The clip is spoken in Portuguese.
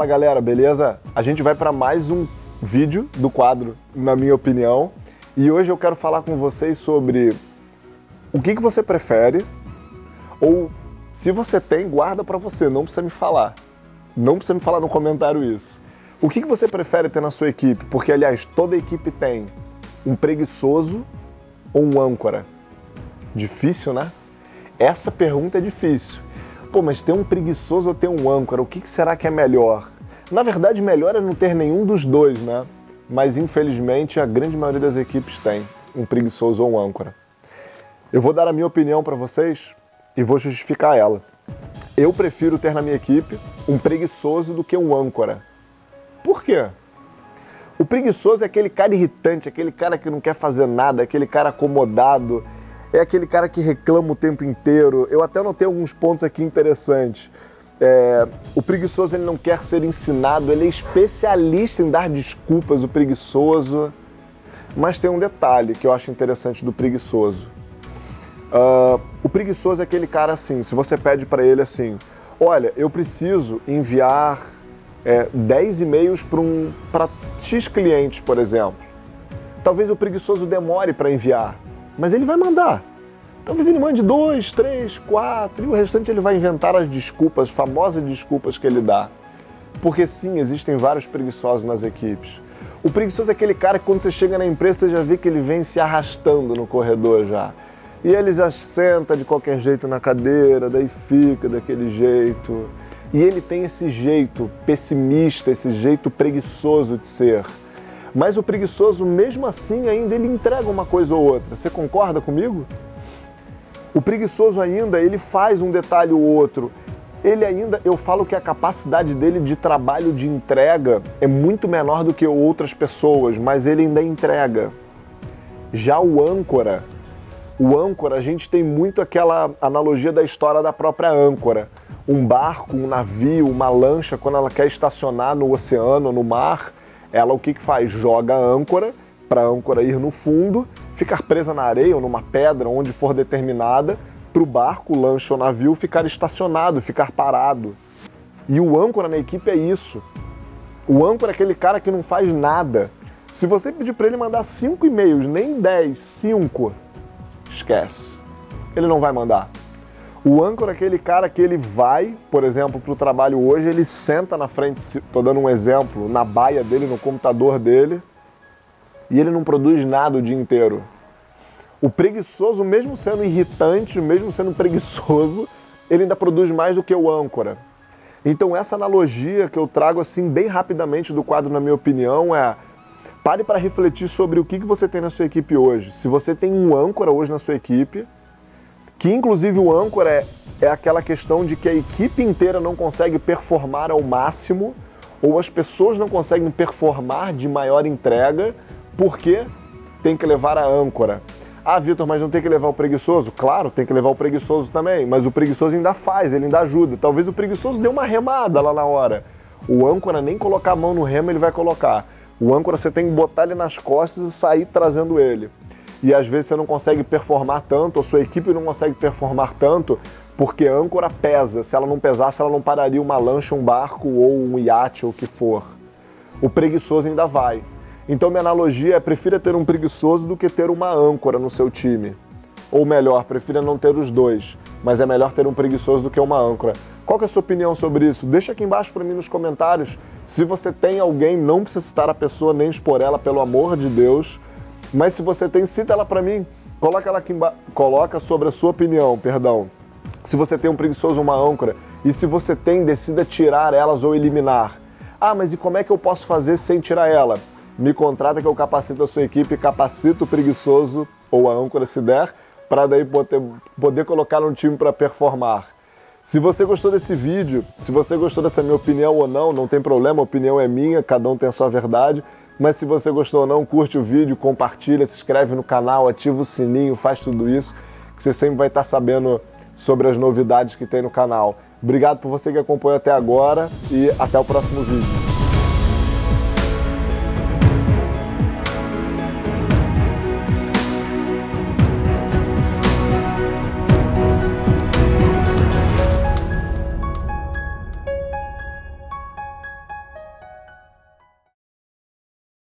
Fala galera, beleza? A gente vai para mais um vídeo do quadro, na minha opinião, e hoje eu quero falar com vocês sobre o que você prefere, ou se você tem, guarda para você, não precisa me falar. Não precisa me falar no comentário isso. O que você prefere ter na sua equipe? Porque, aliás, toda equipe tem um preguiçoso ou um âncora. Difícil, né? Essa pergunta é difícil. Pô, mas ter um preguiçoso ou ter um âncora, o que será que é melhor? Na verdade, melhor é não ter nenhum dos dois, né? Mas, infelizmente, a grande maioria das equipes tem um preguiçoso ou um âncora. Eu vou dar a minha opinião para vocês e vou justificar ela. Eu prefiro ter na minha equipe um preguiçoso do que um âncora. Por quê? O preguiçoso é aquele cara irritante, aquele cara que não quer fazer nada, aquele cara acomodado, é aquele cara que reclama o tempo inteiro. Eu até anotei alguns pontos aqui interessantes. O preguiçoso, ele não quer ser ensinado, ele é especialista em dar desculpas, o preguiçoso. Mas tem um detalhe que eu acho interessante do preguiçoso. O preguiçoso é aquele cara assim, se você pede para ele assim, olha, eu preciso enviar 10 e-mails para X clientes, por exemplo. Talvez o preguiçoso demore para enviar, mas ele vai mandar. Talvez ele mande 2, 3, 4 e o restante ele vai inventar as desculpas, famosas desculpas que ele dá. Porque sim, existem vários preguiçosos nas equipes. O preguiçoso é aquele cara que quando você chega na empresa, você já vê que ele vem se arrastando no corredor já. E ele já senta de qualquer jeito na cadeira, daí fica daquele jeito. E ele tem esse jeito pessimista, esse jeito preguiçoso de ser. Mas o preguiçoso, mesmo assim, ainda ele entrega uma coisa ou outra. Você concorda comigo? O preguiçoso ainda, ele faz um detalhe ou outro. Ele ainda, eu falo que a capacidade dele de trabalho, de entrega, é muito menor do que outras pessoas, mas ele ainda entrega. Já o âncora, a gente tem muito aquela analogia da história da própria âncora. Um barco, um navio, uma lancha, quando ela quer estacionar no oceano, no mar, ela o que faz? Joga a âncora, para a âncora ir no fundo, ficar presa na areia ou numa pedra, onde for determinada, para o barco, lancha ou navio ficar estacionado, ficar parado. E o âncora na equipe é isso. O âncora é aquele cara que não faz nada. Se você pedir para ele mandar 5 e-mails, nem 10, 5, esquece. Ele não vai mandar. O âncora é aquele cara que ele vai, por exemplo, para o trabalho hoje, ele senta na frente, estou dando um exemplo, na baia dele, no computador dele, e ele não produz nada o dia inteiro. O preguiçoso, mesmo sendo irritante, mesmo sendo preguiçoso, ele ainda produz mais do que o âncora. Então essa analogia que eu trago assim bem rapidamente do quadro, na minha opinião, pare para refletir sobre o que você tem na sua equipe hoje. Se você tem um âncora hoje na sua equipe, que inclusive o âncora é aquela questão de que a equipe inteira não consegue performar ao máximo, ou as pessoas não conseguem performar de maior entrega, porque tem que levar a âncora. Ah, Vitor, mas não tem que levar o preguiçoso? Claro, tem que levar o preguiçoso também, mas o preguiçoso ainda faz, ele ainda ajuda. Talvez o preguiçoso dê uma remada lá na hora. O âncora nem colocar a mão no remo ele vai colocar. O âncora você tem que botar ele nas costas e sair trazendo ele. E às vezes você não consegue performar tanto, ou sua equipe não consegue performar tanto, porque a âncora pesa. Se ela não pesasse, ela não pararia uma lancha, um barco ou um iate ou o que for. O preguiçoso ainda vai. Então minha analogia é: prefira ter um preguiçoso do que ter uma âncora no seu time. Ou melhor, prefira não ter os dois, mas é melhor ter um preguiçoso do que uma âncora. Qual que é a sua opinião sobre isso? Deixa aqui embaixo para mim nos comentários. Se você tem alguém, não precisa citar a pessoa nem expor ela, pelo amor de Deus. Mas se você tem, cita ela para mim. Coloca ela aqui embaixo, coloca sobre a sua opinião, perdão. Se você tem um preguiçoso ou uma âncora, e se você tem, decida tirar elas ou eliminar. Ah, mas e como é que eu posso fazer sem tirar ela? Me contrata que eu capacito a sua equipe, capacito o preguiçoso ou a âncora se der, para daí poder colocar no time para performar. Se você gostou desse vídeo, se você gostou dessa minha opinião ou não, não tem problema, a opinião é minha, cada um tem a sua verdade. Mas se você gostou ou não, curte o vídeo, compartilha, se inscreve no canal, ativa o sininho, faz tudo isso, que você sempre vai estar sabendo sobre as novidades que tem no canal. Obrigado por você que acompanhou até agora e até o próximo vídeo.